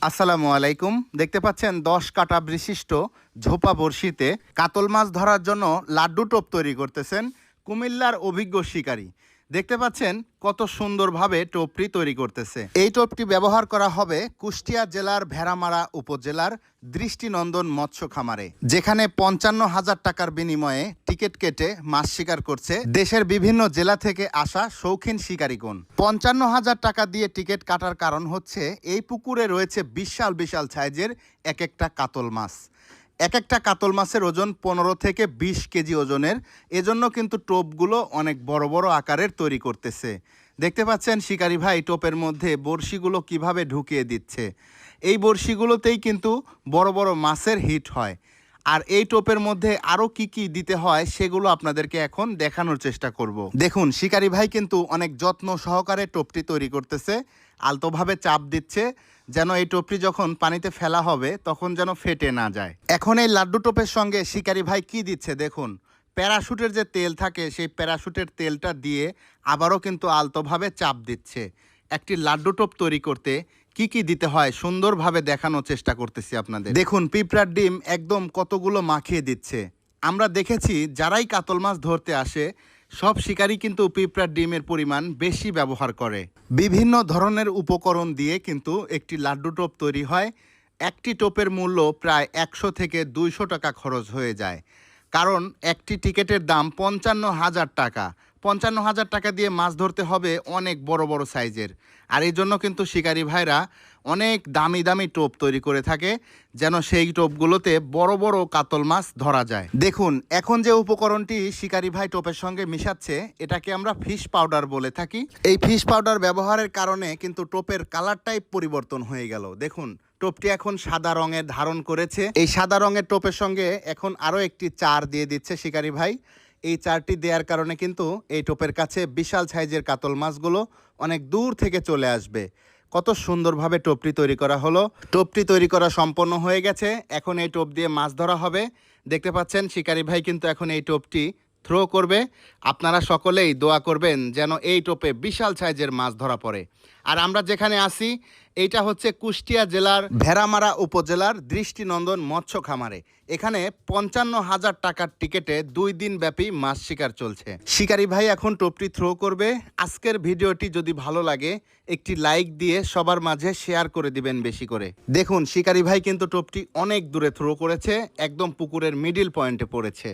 আসসালামু আলাইকুম। দেখতে পাচ্ছেন 10 কাটা বিশিষ্ট ঝোপা বড়শিতে কাতল মাছ ধরার জন্য লাড্ডু টোপ তৈরি করতেছেন কুমিল্লার অভিজ্ঞ শিকারী। দেখতে পাচ্ছেন কত সুন্দরভাবে টোপটি তৈরি করতেছে। এই টোপটি ব্যবহার করা হবে কুষ্টিয়া জেলার ভেড়ামারা উপজেলার দৃষ্টিনন্দন মৎস্য খামারে, যেখানে 55,000 টাকার বিনিময়ে টিকিট কেটে মাছ শিকার করছে দেশের বিভিন্ন জেলা থেকে আসা শৌখিন শিকারীগণ। 55,000 টাকা দিয়ে টিকিট কাটার কারণ হচ্ছে এই পুকুরে রয়েছে বিশাল বিশাল সাইজের এক একটা কাতল মাছ। এক একটা কাতল মাছের ওজন 15 থেকে 20 কেজি ওজনের। এজন্য কিন্তু টোপগুলো অনেক বড় বড় আকারের তৈরি করতেছে। দেখতে পাচ্ছেন শিকারি ভাই টোপের মধ্যে বড়শিগুলো কিভাবে ঢুকিয়ে দিচ্ছে। এই বড়শিগুলোতেই কিন্তু বড় বড় মাছের হিট হয়। আর এই টোপের মধ্যে আরও কি কি দিতে হয় সেগুলো আপনাদেরকে এখন দেখানোর চেষ্টা করব। দেখুন শিকারি ভাই কিন্তু অনেক যত্ন সহকারে টোপটি তৈরি করতেছে, আলতোভাবে চাপ দিচ্ছে যেন এই টোপটি যখন পানিতে ফেলা হবে তখন যেন ফেটে না যায়। এখন এই লাড্ডু টোপের সঙ্গে শিকারি ভাই কি দিচ্ছে দেখুন। প্যারাশুটের যে তেল থাকে সেই প্যারাশুটের তেলটা দিয়ে আবারও কিন্তু আলতোভাবে চাপ দিচ্ছে। একটি লাড্ডু টোপ তৈরি করতে কি কি দিতে হয় সুন্দরভাবে দেখানোর চেষ্টা করতেছি আপনাদের। দেখুন পিঁপড়ার ডিম একদম কতগুলো মাখিয়ে দিচ্ছে। আমরা দেখেছি যারাই কাতল মাছ ধরতে আসে সব শিকারী কিন্তু পিঁপড়ার ডিমের পরিমাণ বেশি ব্যবহার করে। বিভিন্ন ধরনের উপকরণ দিয়ে কিন্তু একটি লাড্ডু টোপ তৈরি হয়। একটি টোপের মূল্য প্রায় 100 থেকে 200 টাকা খরচ হয়ে যায়, কারণ একটি টিকিটের দাম 55,000 টাকা। 55,000 টাকা দিয়ে মাছ ধরতে হবে অনেক বড় বড় সাইজের। আর এই জন্য কিন্তু শিকারী ভাইরা অনেক দামি দামি টোপ তৈরি করে থাকে যেন সেই টোপগুলোতে বড় বড় কাতল মাছ ধরা যায়। দেখুন এখন যে উপকরণটি শিকারী ভাই টোপের সঙ্গে মিশাচ্ছে এটাকে আমরা ফিশ পাউডার বলে থাকি। এই ফিশ পাউডার ব্যবহারের কারণে কিন্তু টোপের কালারটাই পরিবর্তন হয়ে গেল। দেখুন টোপটি এখন সাদা রঙের ধারণ করেছে। এই সাদা রঙের টোপের সঙ্গে এখন আরও একটি চার দিয়ে দিচ্ছে শিকারী ভাই। এই চারটি দেওয়ার কারণে কিন্তু এই টোপের কাছে বিশাল সাইজের কাতল মাছগুলো অনেক দূর থেকে চলে আসবে। কত সুন্দরভাবে টোপটি তৈরি করা হলো। টোপটি তৈরি করা সম্পন্ন হয়ে গেছে। এখন এই টোপ দিয়ে মাছ ধরা হবে। দেখতে পাচ্ছেন শিকারী ভাই কিন্তু এখন এই টোপটি থ্রো করবে। আপনারা সকলেই দোয়া করবেন যেন এই টোপে বিশাল সাইজের মাছ ধরা পড়ে। আর আমরা যেখানে আছি এইটা হচ্ছে কুষ্টিয়া জেলার ভেড়ামারা উপজেলার দৃষ্টিনন্দন মৎস্য খামারে। এখানে 55,000 টাকার টিকিটে 2 দিন ব্যাপী মাছ শিকার চলছে। শিকারী ভাই এখন টোপটি থ্রো করবে। আজকের ভিডিওটি যদি ভালো লাগে একটি লাইক দিয়ে সবার মাঝে শেয়ার করে দিবেন বেশি করে। দেখুন শিকারী ভাই কিন্তু টোপটি অনেক দূরে থ্রো করেছে, একদম পুকুরের মিডিল পয়েন্টে পড়েছে।